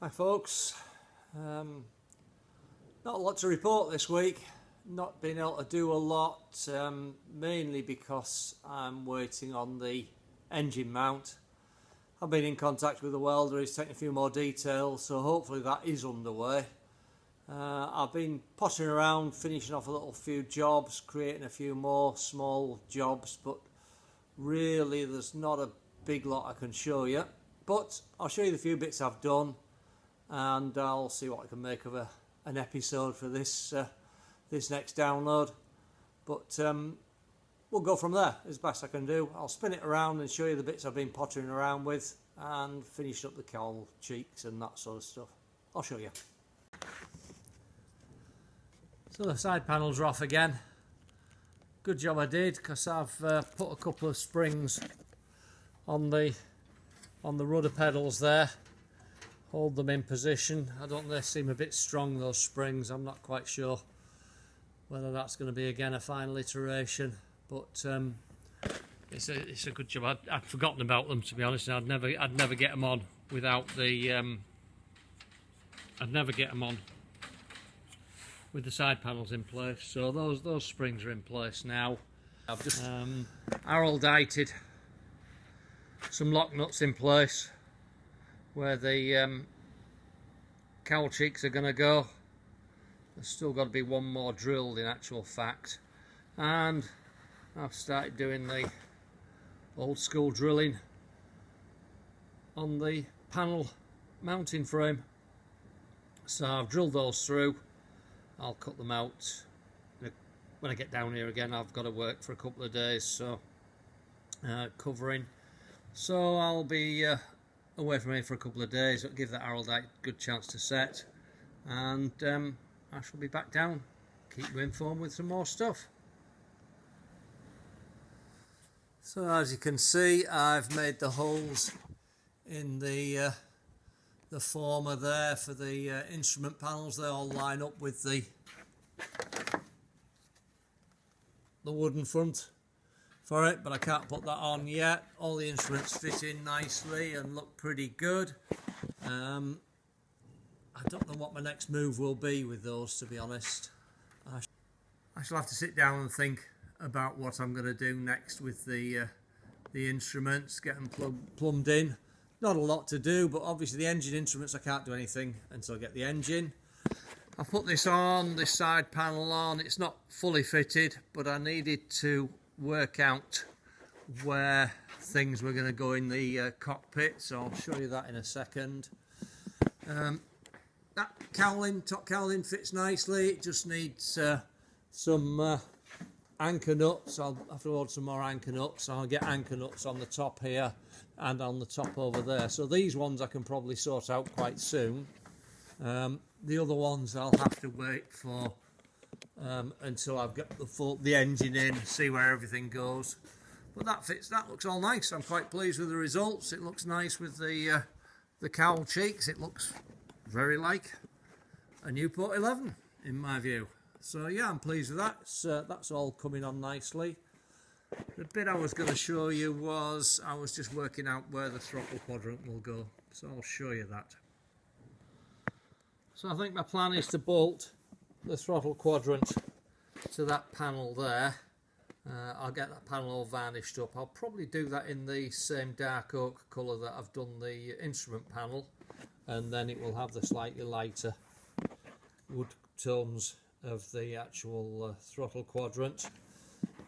Hi folks, not a lot to report this week, not been able to do a lot, mainly because I'm waiting on the engine mount. I've been in contact with the welder, he's taking a few more details, so hopefully that is underway. I've been pottering around, finishing off a little few jobs, creating a few more small jobs, but really there's not a big lot I can show you. But I'll show you the few bits I've done, and I'll see what I can make of an episode for this this next download. But we'll go from there as best I can do. I'll spin it around and show you the bits I've been pottering around with, and finish up the cowl cheeks and that sort of stuff. I'll show you. So the side panels are off again. Good job I did, because I've put a couple of springs on the rudder pedals there. Hold them in position. I don't know, they seem a bit strong, those springs. I'm not quite sure whether that's going to be again a final iteration, but it's a good job. I'd forgotten about them, to be honest. I'd never get them on without the I'd never get them on with the side panels in place. So those springs are in place now. I've just Araldited some lock nuts in place where the cowl cheeks are going to go. There's still got to be one more drilled in actual fact, and I've started doing the old school drilling on the panel mounting frame. So I've drilled those through. I'll cut them out when I get down here again. I've got to work for a couple of days, so covering. So I'll be away from here for a couple of days. It'll give that Araldite a good chance to set, and I shall be back down, keep you informed with some more stuff. So as you can see, I've made the holes in the former there for the instrument panels. They all line up with the wooden front for it, but I can't put that on yet. All the instruments fit in nicely and look pretty good. I don't know what my next move will be with those, to be honest. I shall have to sit down and think about what I'm going to do next with the instruments, get them plumbed in. Not a lot to do, but obviously the engine instruments, I can't do anything until I get the engine. I put this side panel on. It's not fully fitted, but I needed to work out where things were going to go in the cockpit, so I'll show you that in a second. That cowling, top cowling, fits nicely. It just needs some anchor nuts. I'll have to order some more anchor nuts. I'll get anchor nuts on the top here and on the top over there. So these ones I can probably sort out quite soon. The other ones I'll have to wait for until I've got the engine in, see where everything goes. But that fits. That looks all nice. I'm quite pleased with the results. It looks nice with the cowl cheeks. It looks very like a Nieuport 11 in my view. So yeah, I'm pleased with that. That's all coming on nicely. The bit I was going to show you was I was just working out where the throttle quadrant will go, so I'll show you that. So I think my plan is to bolt the throttle quadrant to that panel there. I'll get that panel all varnished up. I'll probably do that in the same dark oak colour that I've done the instrument panel, and then it will have the slightly lighter wood tones of the actual throttle quadrant.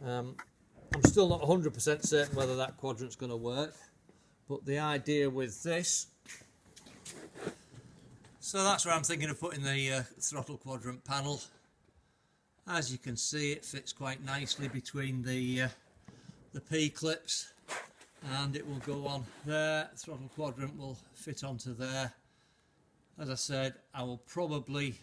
I'm still not 100% certain whether that quadrant's going to work, but the idea with this, so that's where I'm thinking of putting the throttle quadrant panel. As you can see, it fits quite nicely between the P-clips, and it will go on there. The throttle quadrant will fit onto there. As I said, I will probably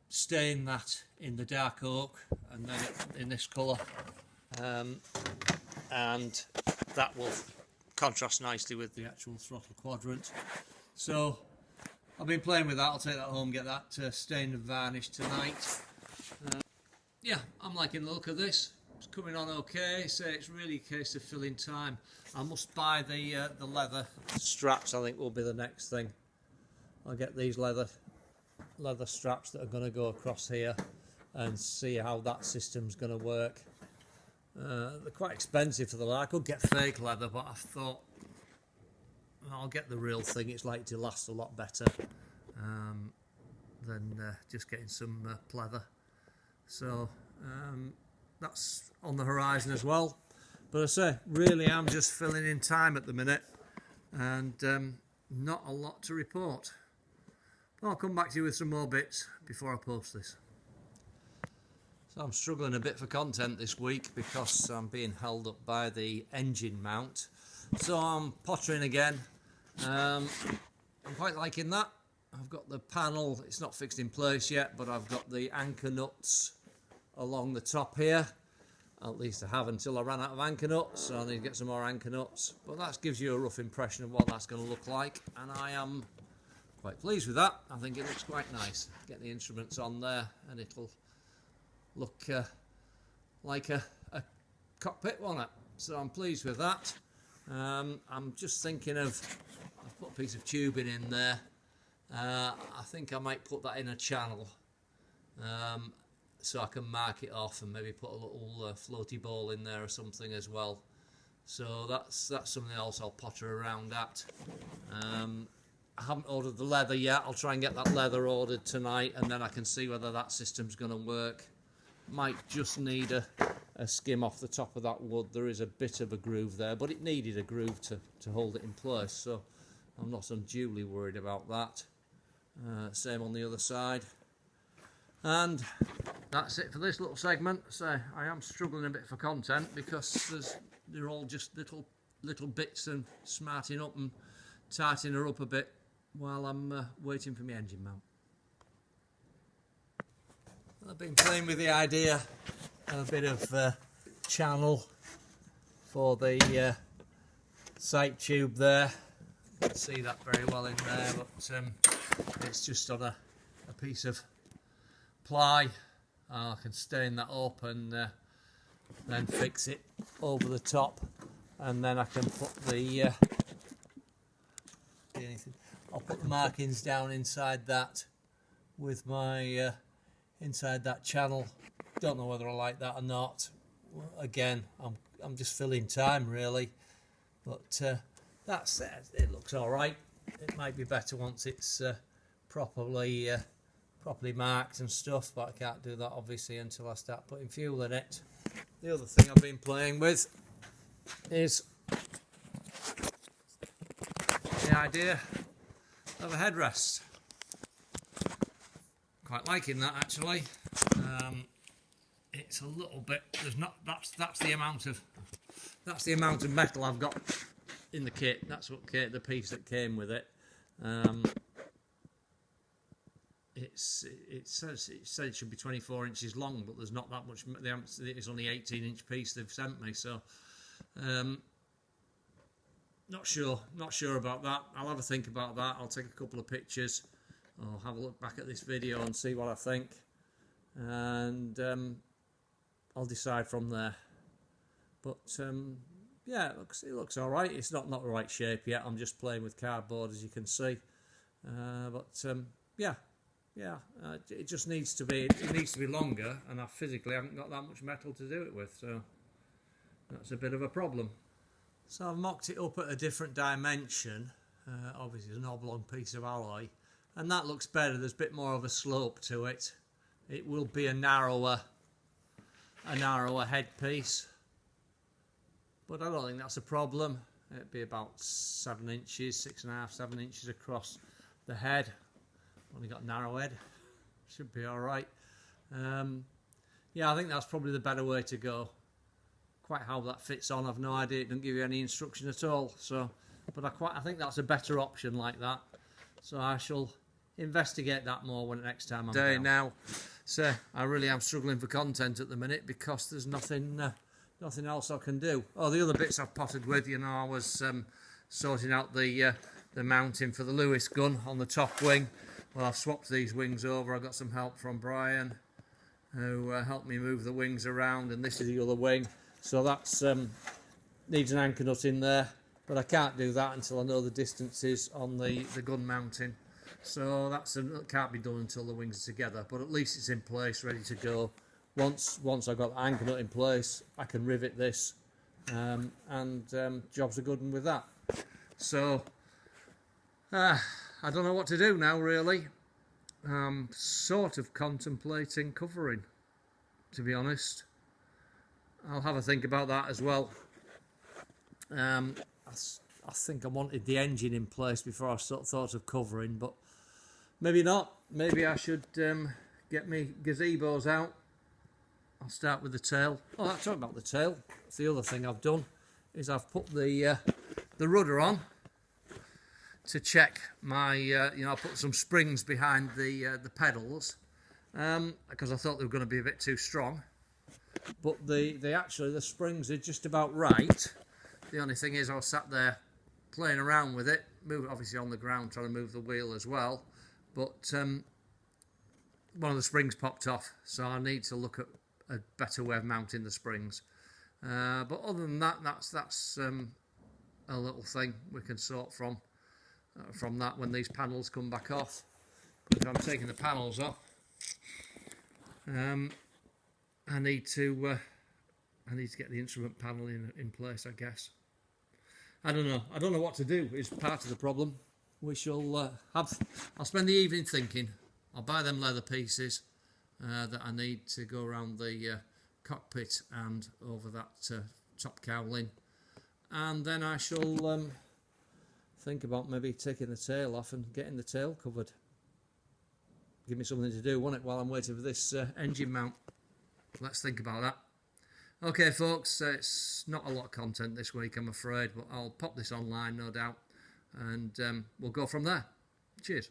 stain that in the dark oak and then in this colour, and that will contrast nicely with the actual throttle quadrant. So I've been playing with that. I'll take that home, get that stained and varnished tonight. Yeah, I'm liking the look of this. It's coming on okay, so it's really a case of filling time. I must buy the leather straps. I think will be the next thing. I'll get these leather straps that are going to go across here and see how that system's going to work. They're quite expensive for the leather. I could get fake leather, but I thought I'll get the real thing. It's likely to last a lot better than just getting some pleather. So that's on the horizon as well. But I say, really I'm just filling in time at the minute, and not a lot to report. I'll come back to you with some more bits before I post this. So I'm struggling a bit for content this week because I'm being held up by the engine mount. So I'm pottering again. I'm quite liking that. I've got the panel, it's not fixed in place yet, but I've got the anchor nuts along the top here. At least I have until I ran out of anchor nuts, so I need to get some more anchor nuts. But that gives you a rough impression of what that's going to look like, and I am quite pleased with that. I think it looks quite nice. Get the instruments on there and it'll look like a cockpit, won't it? So I'm pleased with that. I'm just thinking of, I've put a piece of tubing in there. I think I might put that in a channel so I can mark it off and maybe put a little floaty ball in there or something as well. So that's something else I'll potter around at. I haven't ordered the leather yet. I'll try and get that leather ordered tonight, and then I can see whether that system's going to work. Might just need a skim off the top of that wood. There is a bit of a groove there, but it needed a groove to hold it in place, so I'm not unduly worried about that. Same on the other side. And that's it for this little segment. So I am struggling a bit for content because they're all just little bits and smarting up and tightening her up a bit while I'm waiting for my engine mount. I've been playing with the idea of a bit of channel for the sight tube there. You can see that very well in there, but it's just on a piece of ply. I can stain that up and then fix it over the top, and then I can put I'll put the markings down inside that with my inside that channel. Don't know whether I like that or not. Again, I'm just filling time really, but that's it. Looks all right. It might be better once it's properly marked and stuff, but I can't do that obviously until I start putting fuel in it. The other thing I've been playing with is the idea of a headrest. Quite liking that actually. It's a little bit. That's the amount of metal I've got in the kit. That's what the piece that came with it. It says it should be 24 inches long, but there's not that much. It's only 18-inch piece they've sent me, so not sure about that. I'll have a think about that. I'll take a couple of pictures. I'll have a look back at this video and see what I think, and I'll decide from there. But yeah, it looks all right. It's not the right shape yet. I'm just playing with cardboard, as you can see. But yeah. It just needs to be. It needs to be longer, and I physically haven't got that much metal to do it with, so that's a bit of a problem. So I've mocked it up at a different dimension. Obviously, it's an oblong piece of alloy, and that looks better. There's a bit more of a slope to it. It will be a narrower headpiece, but I don't think that's a problem. It'd be about 7 inches, 6.5, 7 inches across the head. Only got a narrow head. Should be all right. Yeah, I think that's probably the better way to go. Quite how that fits on, I've no idea. It doesn't give you any instruction at all. So, but I think that's a better option like that. So I shall investigate that more when next time I'm down. Now, so I really am struggling for content at the minute because there's nothing else I can do. Oh, the other bits I've potted with, I was sorting out the mounting for the Lewis gun on the top wing. Well, I've swapped these wings over. I got some help from Brian. who helped me move the wings around, and this is the other wing, so that's needs an anchor nut in there, but I can't do that until I know the distances on the gun mounting, so that can't be done until the wings are together, but at least it's in place, ready to go. Once I've got the anchor nut in place, I can rivet this, and jobs are good with that. So I don't know what to do now, really. I'm sort of contemplating covering, to be honest. I'll have a think about that as well. I think I wanted the engine in place before I thought of covering, but maybe not. Maybe I should get me gazebos out. I'll start with the tail. Oh, that's talking about the tail. That's the other thing I've done, is I've put the rudder on to check my, I put some springs behind the pedals because I thought they were going to be a bit too strong. But actually the springs are just about right. The only thing is I was sat there playing around with it, obviously on the ground, trying to move the wheel as well. But one of the springs popped off, so I need to look at a better way of mounting the springs. But other than that, that's a little thing we can sort from that when these panels come back off. But if I'm taking the panels off, I need to get the instrument panel in place, I guess. I don't know what to do. It's part of the problem. We shall I'll spend the evening thinking. I'll buy them leather pieces that I need to go around the cockpit and over that top cowling, and then I shall think about maybe taking the tail off and getting the tail covered. Give me something to do, won't it, while I'm waiting for this engine mount. Let's think about that. Okay folks, it's not a lot of content this week, I'm afraid, but I'll pop this online, no doubt, and we'll go from there. Cheers.